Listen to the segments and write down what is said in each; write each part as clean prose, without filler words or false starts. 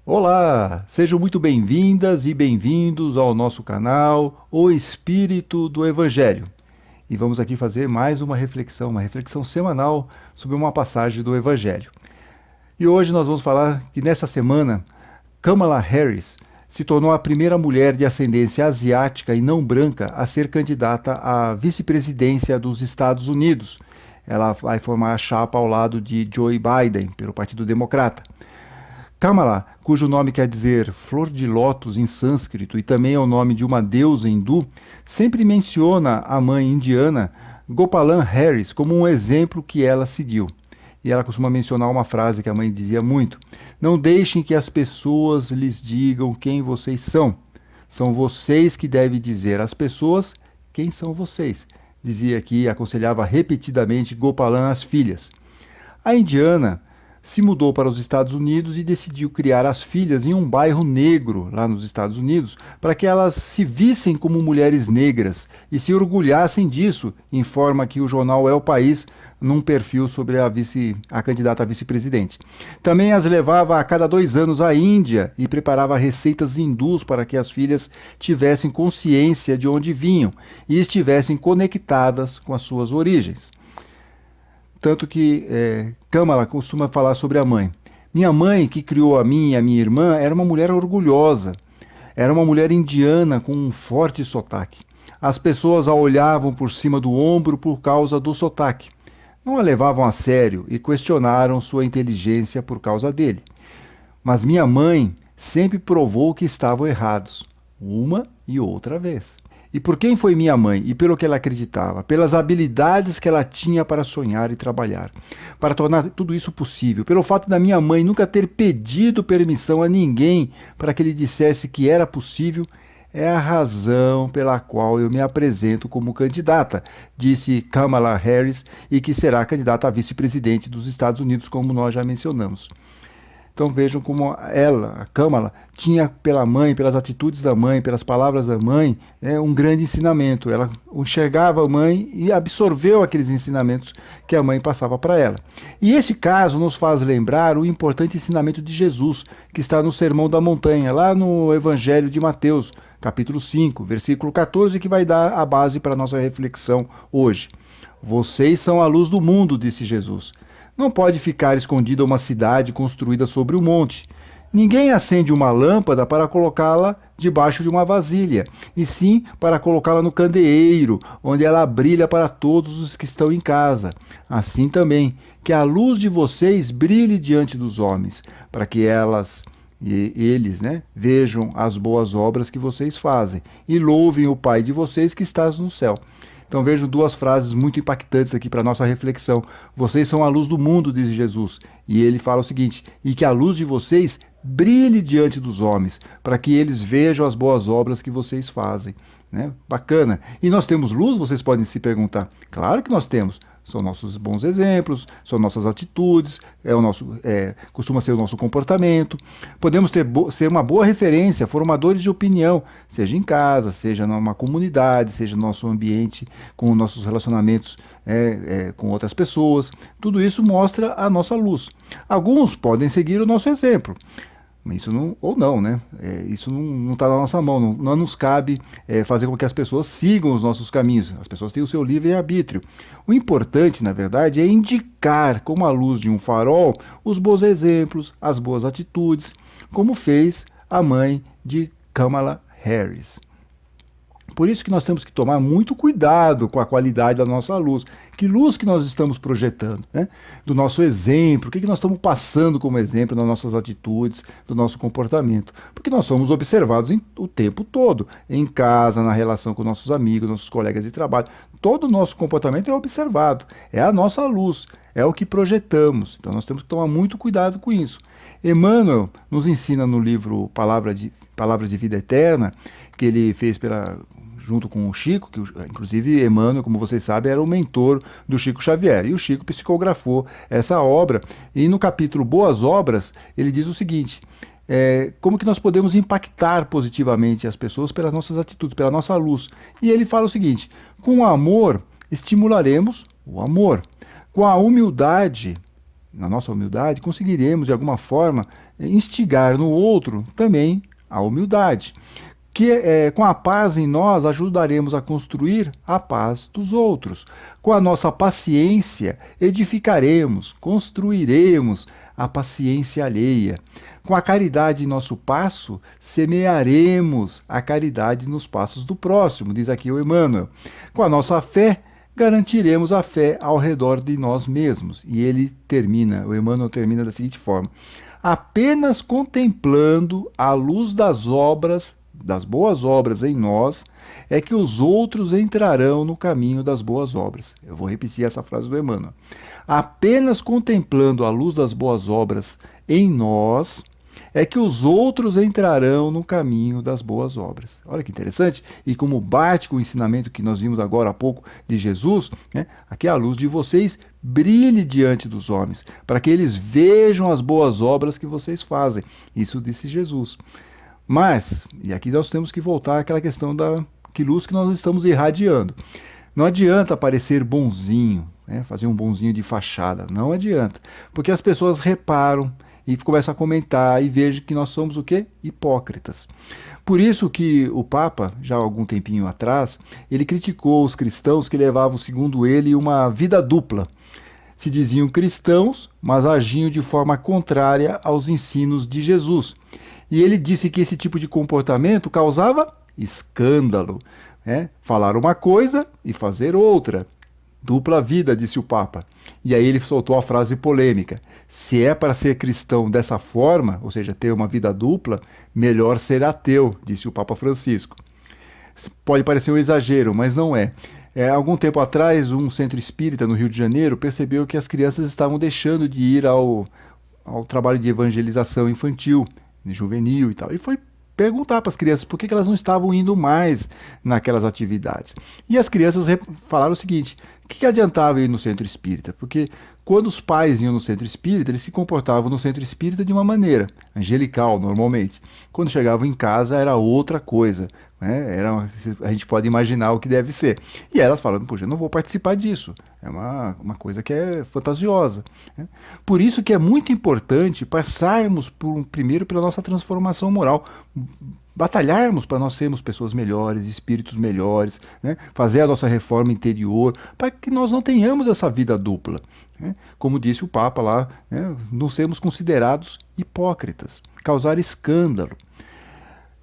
Olá, sejam muito bem-vindas e bem-vindos ao nosso canal O Espírito do Evangelho. E vamos aqui fazer mais uma reflexão semanal sobre uma passagem do Evangelho. E hoje nós vamos falar que nessa semana, Kamala Harris se tornou a primeira mulher de ascendência asiática e não branca a ser candidata à vice-presidência dos Estados Unidos. Ela vai formar a chapa ao lado de Joe Biden, pelo Partido Democrata. Kamala, cujo nome quer dizer flor de lótus em sânscrito e também é o nome de uma deusa hindu, sempre menciona a mãe indiana Gopalan Harris como um exemplo que ela seguiu. E ela costuma mencionar uma frase que a mãe dizia muito: não deixem que as pessoas lhes digam quem vocês são. São vocês que devem dizer às pessoas quem são vocês. Dizia que e aconselhava repetidamente Gopalan às filhas. A indiana se mudou para os Estados Unidos e decidiu criar as filhas em um bairro negro lá nos Estados Unidos para que elas se vissem como mulheres negras e se orgulhassem disso, informa aqui o jornal É o País num perfil sobre a candidata a vice-presidente. Também as levava a cada 2 anos à Índia e preparava receitas hindus para que as filhas tivessem consciência de onde vinham e estivessem conectadas com as suas origens. Tanto que Kamala costuma falar sobre a mãe. Minha mãe, que criou a mim e a minha irmã, era uma mulher orgulhosa. Era uma mulher indiana com um forte sotaque. As pessoas a olhavam por cima do ombro por causa do sotaque. Não a levavam a sério e questionaram sua inteligência por causa dele. Mas minha mãe sempre provou que estavam errados, uma e outra vez. E por quem foi minha mãe e pelo que ela acreditava, pelas habilidades que ela tinha para sonhar e trabalhar, para tornar tudo isso possível, pelo fato da minha mãe nunca ter pedido permissão a ninguém para que lhe dissesse que era possível, é a razão pela qual eu me apresento como candidata, disse Kamala Harris, e que será candidata a vice-presidente dos Estados Unidos, como nós já mencionamos. Então vejam como ela, a Kamala, tinha pela mãe, pelas atitudes da mãe, pelas palavras da mãe, um grande ensinamento. Ela enxergava a mãe e absorveu aqueles ensinamentos que a mãe passava para ela. E esse caso nos faz lembrar o importante ensinamento de Jesus, que está no Sermão da Montanha, lá no Evangelho de Mateus, capítulo 5, versículo 14, que vai dar a base para a nossa reflexão hoje. Vocês são a luz do mundo, disse Jesus. Não pode ficar escondida uma cidade construída sobre um monte. Ninguém acende uma lâmpada para colocá-la debaixo de uma vasilha, e sim para colocá-la no candeeiro, onde ela brilha para todos os que estão em casa. Assim também, que a luz de vocês brilhe diante dos homens, para que eles vejam as boas obras que vocês fazem e louvem o Pai de vocês que está no céu. Então vejo duas frases muito impactantes aqui para a nossa reflexão. Vocês são a luz do mundo, diz Jesus. E ele fala o seguinte: e que a luz de vocês brilhe diante dos homens, para que eles vejam as boas obras que vocês fazem. Bacana. E nós temos luz, vocês podem se perguntar. Claro que nós temos. São nossos bons exemplos, são nossas atitudes, costuma ser o nosso comportamento. Podemos ser uma boa referência, formadores de opinião, seja em casa, seja numa comunidade, seja no nosso ambiente, com nossos relacionamentos com outras pessoas. Tudo isso mostra a nossa luz. Alguns podem seguir o nosso exemplo. Isso não, ou não, né? Isso não está na nossa mão, não nos cabe fazer com que as pessoas sigam os nossos caminhos. As pessoas têm o seu livre-arbítrio. O importante, na verdade, é indicar, como a luz de um farol, os bons exemplos, as boas atitudes, como fez a mãe de Kamala Harris. Por isso que nós temos que tomar muito cuidado com a qualidade da nossa luz. Que luz que nós estamos projetando, do nosso exemplo, o que nós estamos passando como exemplo nas nossas atitudes, do nosso comportamento. Porque nós somos observados o tempo todo, em casa, na relação com nossos amigos, nossos colegas de trabalho. Todo o nosso comportamento é observado, é a nossa luz, é o que projetamos. Então nós temos que tomar muito cuidado com isso. Emmanuel nos ensina no livro Palavras de Vida Eterna, que ele fez junto com o Chico, que inclusive Emmanuel, como vocês sabem, era o mentor do Chico Xavier, e o Chico psicografou essa obra, e no capítulo Boas Obras, ele diz o seguinte: como que nós podemos impactar positivamente as pessoas pelas nossas atitudes, pela nossa luz. E ele fala o seguinte: com o amor, estimularemos o amor. Com a humildade, na nossa humildade, conseguiremos de alguma forma instigar no outro também a humildade. Com a paz em nós ajudaremos a construir a paz dos outros. Com a nossa paciência edificaremos, construiremos a paciência alheia. Com a caridade em nosso passo, semearemos a caridade nos passos do próximo, diz aqui o Emmanuel. Com a nossa fé, garantiremos a fé ao redor de nós mesmos. E o Emmanuel termina da seguinte forma: apenas contemplando a luz das boas obras em nós, é que os outros entrarão no caminho das boas obras. Eu vou repetir essa frase do Emmanuel. Apenas contemplando a luz das boas obras em nós, é que os outros entrarão no caminho das boas obras. Olha que interessante, e como bate com o ensinamento que nós vimos agora há pouco de Jesus, né? Aqui a luz de vocês brilhe diante dos homens, para que eles vejam as boas obras que vocês fazem. Isso disse Jesus. Mas, e aqui nós temos que voltar àquela questão da que luz que nós estamos irradiando. Não adianta parecer bonzinho, né? Fazer um bonzinho de fachada, não adianta, porque as pessoas reparam e começam a comentar e vejam que nós somos o quê? Hipócritas. Por isso que o Papa, já há algum tempinho atrás, ele criticou os cristãos que levavam, segundo ele, uma vida dupla. Se diziam cristãos, mas agiam de forma contrária aos ensinos de Jesus. E ele disse que esse tipo de comportamento causava escândalo, né? Falar uma coisa e fazer outra. Dupla vida, disse o Papa. E aí ele soltou a frase polêmica: se é para ser cristão dessa forma, ou seja, ter uma vida dupla, melhor ser ateu, disse o Papa Francisco. Pode parecer um exagero, mas não é. Algum tempo atrás, um centro espírita no Rio de Janeiro percebeu que as crianças estavam deixando de ir ao trabalho de evangelização infantil, juvenil e tal. E foi perguntar para as crianças por que elas não estavam indo mais naquelas atividades. E as crianças falaram o seguinte: o que adiantava ir no centro espírita? Porque quando os pais iam no centro espírita, eles se comportavam no centro espírita de uma maneira angelical, normalmente. Quando chegavam em casa, era outra coisa, né? A gente pode imaginar o que deve ser. E elas falavam: poxa, eu não vou participar disso. É uma coisa que é fantasiosa, né? Por isso que é muito importante passarmos primeiro pela nossa transformação moral, batalharmos para nós sermos pessoas melhores, espíritos melhores, né? Fazer a nossa reforma interior, para que nós não tenhamos essa vida dupla, né? Como disse o Papa lá, né? Não sermos considerados hipócritas, causar escândalo.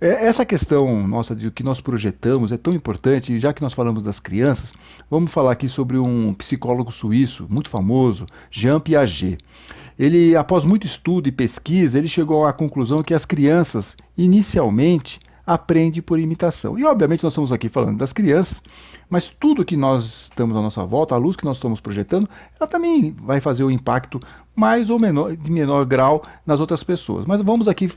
Essa questão nossa de o que nós projetamos é tão importante, e já que nós falamos das crianças, vamos falar aqui sobre um psicólogo suíço muito famoso, Jean Piaget. Ele, após muito estudo e pesquisa, ele chegou à conclusão que as crianças, inicialmente, aprendem por imitação. E, obviamente, nós estamos aqui falando das crianças, mas tudo que nós estamos à nossa volta, a luz que nós estamos projetando, ela também vai fazer um impacto mais ou de menor grau nas outras pessoas. Mas vamos aqui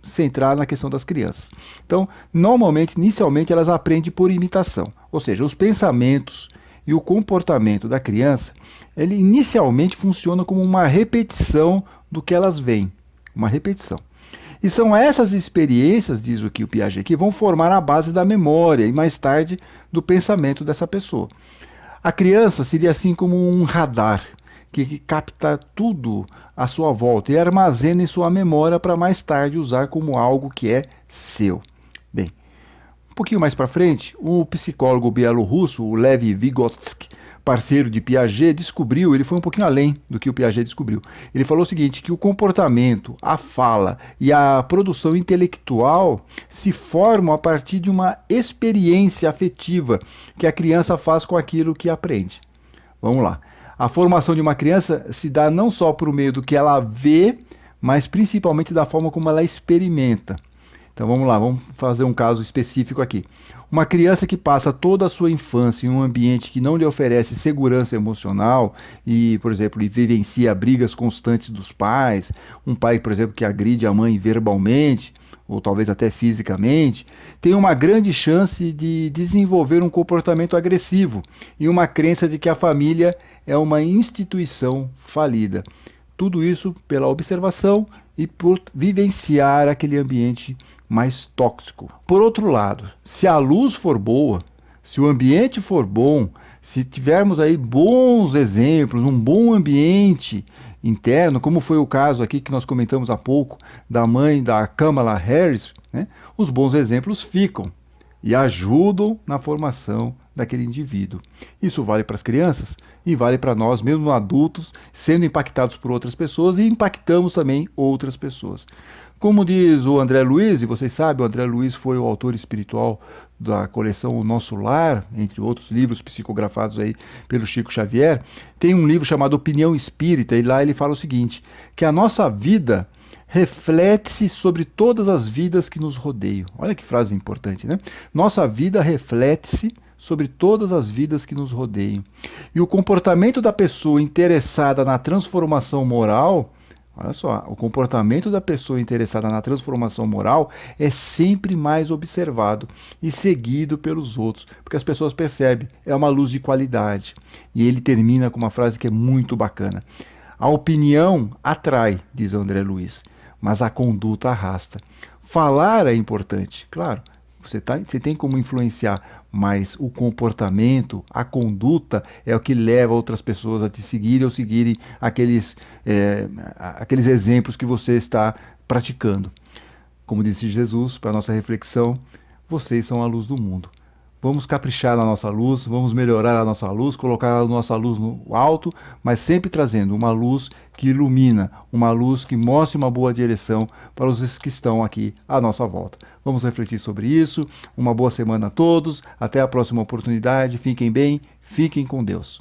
centrar na questão das crianças. Então, normalmente, inicialmente, elas aprendem por imitação. Ou seja, os pensamentos e o comportamento da criança, ele inicialmente funciona como uma repetição do que elas veem. Uma repetição. E são essas experiências, diz o Piaget, que vão formar a base da memória e mais tarde do pensamento dessa pessoa. A criança seria assim como um radar que capta tudo à sua volta e armazena em sua memória para mais tarde usar como algo que é seu. Bem, um pouquinho mais para frente, o psicólogo bielorrusso, o Lev Vygotsky, parceiro de Piaget, descobriu, ele foi um pouquinho além do que o Piaget descobriu. Ele falou o seguinte, que o comportamento, a fala e a produção intelectual se formam a partir de uma experiência afetiva que a criança faz com aquilo que aprende. Vamos lá. A formação de uma criança se dá não só por meio do que ela vê, mas principalmente da forma como ela experimenta. Então vamos lá, vamos fazer um caso específico aqui. Uma criança que passa toda a sua infância em um ambiente que não lhe oferece segurança emocional e, por exemplo, vivencia brigas constantes dos pais, um pai, por exemplo, que agride a mãe verbalmente, ou talvez até fisicamente, tem uma grande chance de desenvolver um comportamento agressivo e uma crença de que a família é uma instituição falida. Tudo isso pela observação e por vivenciar aquele ambiente mais tóxico. Por outro lado, se a luz for boa, se o ambiente for bom, se tivermos aí bons exemplos, um bom ambiente interno, como foi o caso aqui que nós comentamos há pouco da mãe da Kamala Harris, né, os bons exemplos ficam e ajudam na formação daquele indivíduo. Isso vale para as crianças e vale para nós, mesmo adultos, sendo impactados por outras pessoas e impactamos também outras pessoas. Como diz o André Luiz, e vocês sabem, o André Luiz foi o autor espiritual da coleção O Nosso Lar, entre outros livros psicografados aí pelo Chico Xavier, tem um livro chamado Opinião Espírita, e lá ele fala o seguinte, que a nossa vida reflete-se sobre todas as vidas que nos rodeiam. Olha que frase importante, né? Nossa vida reflete-se sobre todas as vidas que nos rodeiam. E o comportamento da pessoa interessada na transformação moral, olha só, o comportamento da pessoa interessada na transformação moral é sempre mais observado e seguido pelos outros, porque as pessoas percebem, é uma luz de qualidade. E ele termina com uma frase que é muito bacana. A opinião atrai, diz André Luiz, mas a conduta arrasta. Falar é importante, claro, você tem como influenciar, mas o comportamento, a conduta é o que leva outras pessoas a te seguirem ou seguirem aqueles exemplos que você está praticando. Como disse Jesus, para a nossa reflexão, vocês são a luz do mundo. Vamos caprichar na nossa luz, vamos melhorar a nossa luz, colocar a nossa luz no alto, mas sempre trazendo uma luz que ilumina, uma luz que mostre uma boa direção para os que estão aqui à nossa volta. Vamos refletir sobre isso. Uma boa semana a todos. Até a próxima oportunidade. Fiquem bem, fiquem com Deus.